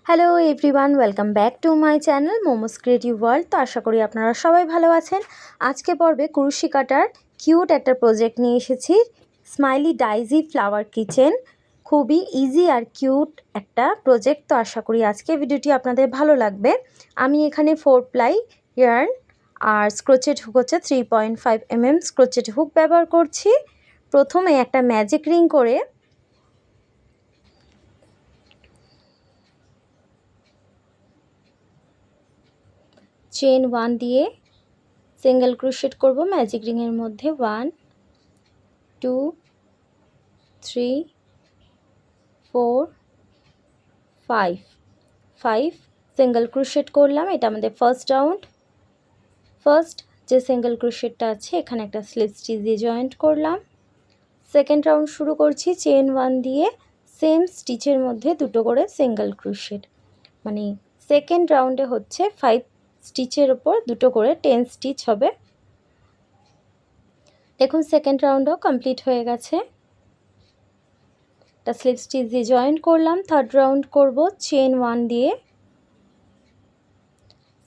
Hello everyone, welcome back to my channel momos creative world. তো আশা করি আপনারা সবাই ভালো আছেন। আজকে পর্বে কুরুশি কাটার কিউট একটা প্রজেক্ট নিয়ে এসেছি, স্মাইলি ডাইজি ফ্লাওয়ার কিচেন। খুবই ইজি আর কিউট একটা প্রজেক্ট। তো আশা করি আজকে ভিডিওটি আপনাদের ভালো লাগবে। আমি এখানে 4 প্লাই ইয়ার্ন আর স্ক্রোচেড হুক হচ্ছে 3.5 mm স্ক্রোচেড হুক ব্যবহার করছি। প্রথমে একটা ম্যাজিক রিং করে চেন 1 দিয়ে সিঙ্গেল ক্রোশেট করব ম্যাজিক রিংয়ের মধ্যে। 1 2 3 4 5 সিঙ্গেল ক্রোশেট করলাম। এটা আমাদের ফার্স্ট রাউন্ড। ফার্স্ট যে সিঙ্গেল ক্রোশেটটা আছে এখানে একটা স্লিপ স্টিচ দিয়ে জয়েন্ট করলাম। সেকেন্ড রাউন্ড শুরু করছি চেন 1 দিয়ে সেম স্টিচের মধ্যে দুটো করে সিঙ্গেল ক্রোশেট, মানে সেকেন্ড রাউন্ডে হচ্ছে 5 স্টিচের ওপর দুটো করে 10 স্টিচ হবে। দেখুন সেকেন্ড রাউন্ডও কমপ্লিট হয়ে গেছে। একটা স্লিপ স্টিচ দিয়ে জয়েন্ট করলাম। থার্ড রাউন্ড করব চেন 1 দিয়ে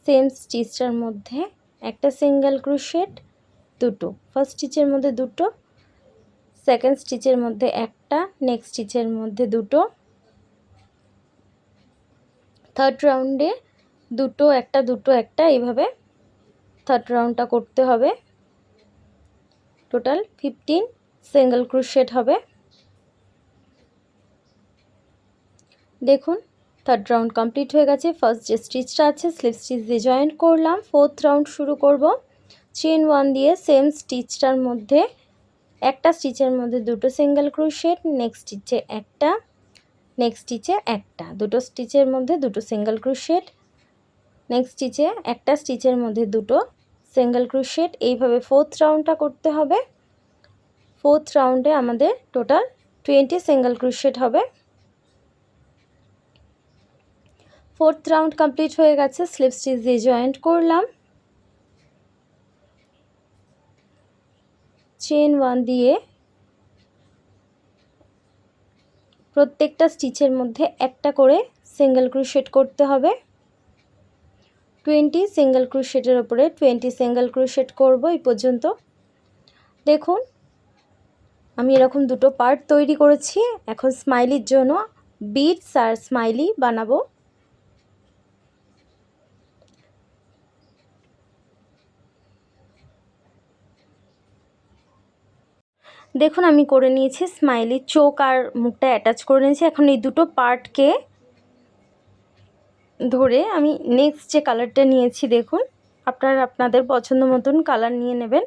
সেম স্টিচটার মধ্যে একটা সিঙ্গেল ক্রোশেট, দুটো ফার্স্ট স্টিচের মধ্যে দুটো, সেকেন্ড স্টিচের মধ্যে একটা, নেক্সট স্টিচের মধ্যে দুটো, থার্ড রাউন্ডে দুটো একটা দুটো একটা, এইভাবে থার্ড রাউন্ডটা করতে হবে। টোটাল 15 সিঙ্গেল ক্রোশেট হবে। দেখুন থার্ড রাউন্ড কমপ্লিট হয়ে গেছে। ফার্স্ট যে স্টিচটা আছে স্লিপ স্টিচ দিয়ে জয়েন্ট করলাম। ফোর্থ রাউন্ড শুরু করব চেন 1 দিয়ে সেম স্টিচটার মধ্যে একটা স্টিচের মধ্যে দুটো সিঙ্গেল ক্রোশেট, নেক্সট স্টিচে একটা, নেক্সট স্টিচে একটা, দুটো স্টিচের মধ্যে দুটো সিঙ্গেল ক্রোশেট, নেক্সট স্টিচে একটা স্টিচের মধ্যে দুটো সিঙ্গেল ক্রোশেট। এইভাবে ফোর্থ রাউন্ডটা করতে হবে। ফোর্থ রাউন্ডে আমাদের টোটাল 20 সিঙ্গেল ক্রোশেট হবে। ফোর্থ রাউন্ড কমপ্লিট হয়ে গেছে। স্লিপ স্টিচ দিয়ে জয়েন্ট করলাম। চেন 1 দিয়ে প্রত্যেকটা স্টিচের মধ্যে একটা করে সিঙ্গেল ক্রোশেট করতে হবে। 20 সিঙ্গেল ক্রোশেটের উপরে 20 সিঙ্গেল ক্রোশেট করব এই পর্যন্ত। দেখুন আমি এরকম দুটো পার্ট তৈরি করেছি। এখন স্মাইলির জন্য বিটস আর স্মাইলি বানাবো। দেখুন আমি করে নিয়েছি স্মাইলি, চোখ আর মুখটা অ্যাটাচ করে নিয়েছি। এখন এই দুটো পার্টকে ধরে আমি নেক্সট যে কালারটা নিয়েছি, দেখুন আপনারা আপনাদের পছন্দ মতন কালার নিয়ে নেবেন।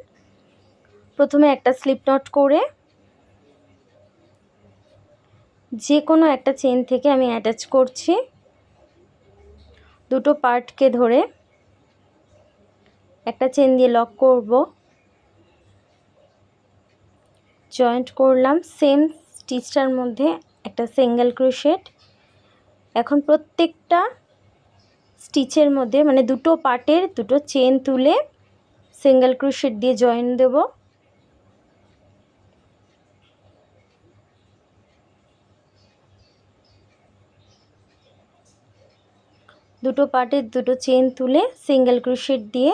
প্রথমে একটা স্লিপ নট করে যে কোনো একটা চেন থেকে আমি অ্যাটাচ করছি। দুটো পার্টকে ধরে একটা চেন দিয়ে লক করব, জয়েন্ট করলাম। সেম স্টিচটার মধ্যে একটা সিঙ্গেল ক্রোশেট। এখন প্রত্যেকটা স্টিচের মধ্যে মানে দুটো পার্টের দুটো চেন তুলে সিঙ্গেল ক্রোশেট দিয়ে জয়েন দেব। দুটো পার্টের দুটো চেন তুলে সিঙ্গেল ক্রোশেট দিয়ে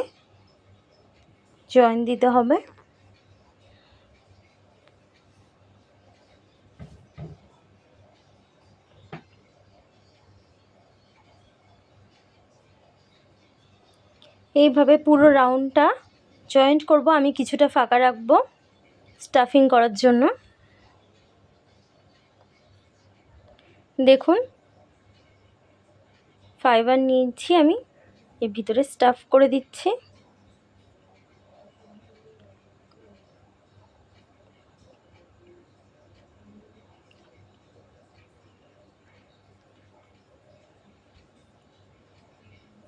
জয়েন দিতে হবে। এইভাবে পুরো রাউন্ডটা জয়েন্ট করব। আমি কিছুটা ফাঁকা রাখবো স্টাফিং করার জন্য। দেখুন ফাইবার নিয়েছি, আমি এর ভিতরে স্টাফ করে দিচ্ছি।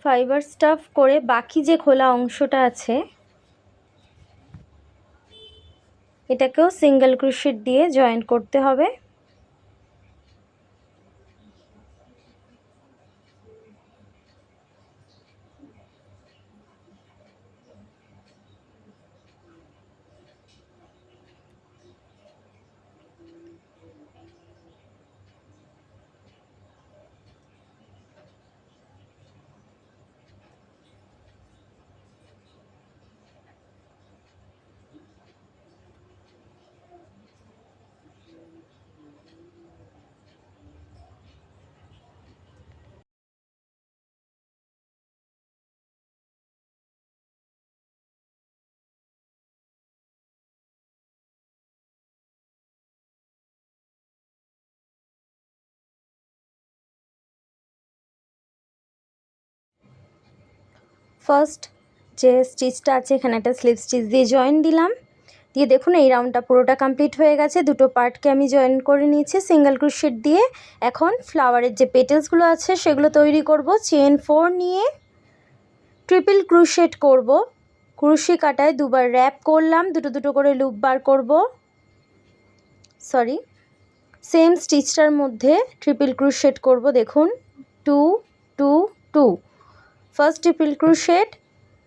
ফাইবার স্টাফ করে বাকি যে খোলা অংশটা আছে এটাকেও সিঙ্গেল ক্রোশেট দিয়ে জয়েন করতে হবে। ফার্স্ট যে স্টিচটা আছে এখানে একটা স্লিপ স্টিচ দিয়ে জয়েন দিলাম, দিয়ে দেখুন এই রাউন্ডটা পুরোটা কমপ্লিট হয়ে গেছে। দুটো পার্টকে আমি জয়েন করে নিয়েছি সিঙ্গেল ক্রোশেট দিয়ে। এখন ফ্লাওয়ারের যে পেটেলসগুলো আছে সেগুলো তৈরি করব। চেন 4 নিয়ে ট্রিপল ক্রোশেট করব। ক্রোশি কাটায় দুবার র্যাপ করলাম, দুটো দুটো করে লুপ বার করব। সেম স্টিচটার মধ্যে ট্রিপল ক্রোশেট করব। দেখুন 2 2 2, ফার্স্ট ট্রিপল ক্রোশেট,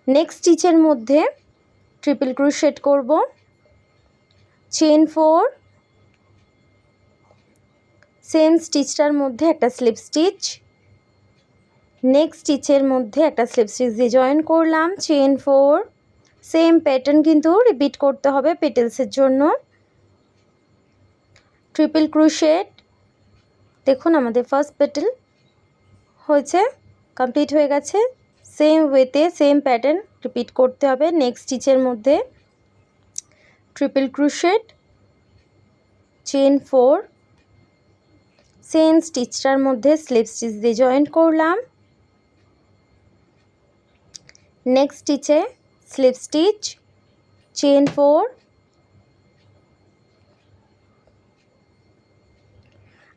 নেক্সট স্টিচের মধ্যে ট্রিপল ক্রোশেট করব, চেন 4, সেম স্টিচটার মধ্যে একটা স্লিপ স্টিচ, নেক্সট স্টিচের মধ্যে একটা স্লিপ স্টিচ দিয়ে জয়েন করলাম, চেন 4, সেম প্যাটার্ন কিন্তু রিপিট করতে হবে পেটেলসের জন্য। ট্রিপল ক্রোশেট, দেখুন আমাদের ফার্স্ট পেটেল হয়েছে, কমপ্লিট হয়ে গেছে। সেম ওয়েতে সেম প্যাটার্ন রিপিট করতে হবে। নেক্সট স্টিচের মধ্যে ট্রিপল ক্রোশেট, চেন 4, সেম স্টিচটার মধ্যে স্লিপ স্টিচ দিয়ে জয়েন করলাম, নেক্সট স্টিচে স্লিপ স্টিচ, চেন 4,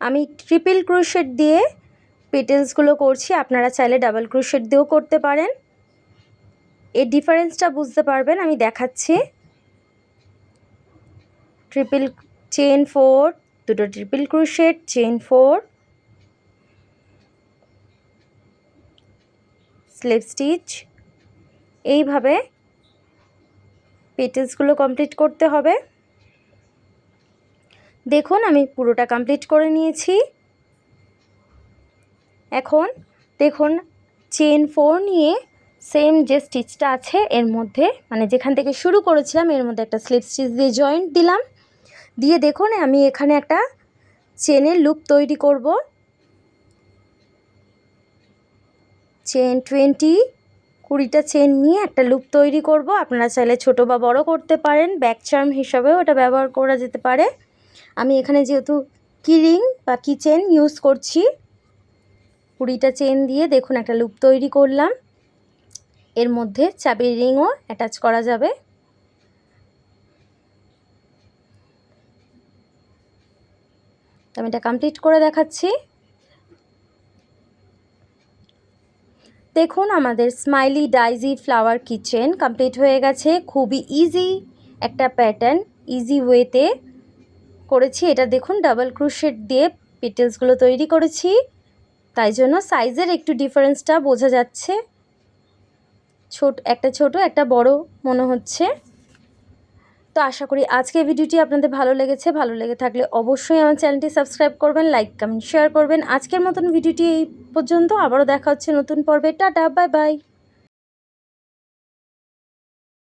আমি ট্রিপল ক্রোশেট দিয়ে পেটেলসগুলো করছি, আপনারা চাইলে ডাবল ক্রোশেট দিয়েও করতে পারেন। এর ডিফারেন্সটা বুঝতে পারবেন, আমি দেখাচ্ছি। ট্রিপল চেন 4, দুটো triple crochet, chain 4, slip stitch, এইভাবে পেটেলসগুলো কমপ্লিট করতে হবে। দেখুন আমি পুরোটা কমপ্লিট করে নিয়েছি। এখন দেখুন চেন 4 নিয়ে সেম যে স্টিচটা আছে এর মধ্যে, মানে যেখান থেকে শুরু করেছিলাম এর মধ্যে একটা স্লিপ স্টিচ দিয়ে জয়েন্ট দিলাম, দিয়ে দেখুন আমি এখানে একটা চেনের লুপ তৈরি করব। চেন 20টা চেন নিয়ে একটা লুপ তৈরি করব। আপনারা চাইলে ছোট বা বড় করতে পারেন, ব্যাক চার্ম হিসাবেও এটা ব্যবহার করা যেতে পারে। আমি এখানে যেহেতু কি রিং বা কি চেন ইউজ করছি, 20টা চেন দিয়ে দেখুন একটা লুপ তৈরি করলাম। এর মধ্যে চাবির রিংও অ্যাটাচ করা যাবে। আমি এটা কমপ্লিট করে দেখাচ্ছি। দেখুন আমাদের স্মাইলি ডাইজি ফ্লাওয়ার কিচেন কমপ্লিট হয়ে গেছে। খুবই ইজি একটা প্যাটার্ন, ইজি ওয়েতে করেছি। এটা দেখুন ডাবল ক্রোশেট দিয়ে পেটেলসগুলো তৈরি করেছি, তাই জন্য সাইজের একটু ডিফারেন্সটা বোঝা যাচ্ছে, ছোট একটা বড় মনে হচ্ছে। তো আশা করি আজকের ভিডিওটি আপনাদের ভালো লেগেছে। ভালো লেগে থাকলে অবশ্যই আমার চ্যানেলটি সাবস্ক্রাইব করবেন, লাইক কমেন্ট শেয়ার করবেন। আজকের মতন ভিডিওটি এই পর্যন্ত, আবারও দেখা হচ্ছে নতুন পর্বে। Tata, bye bye.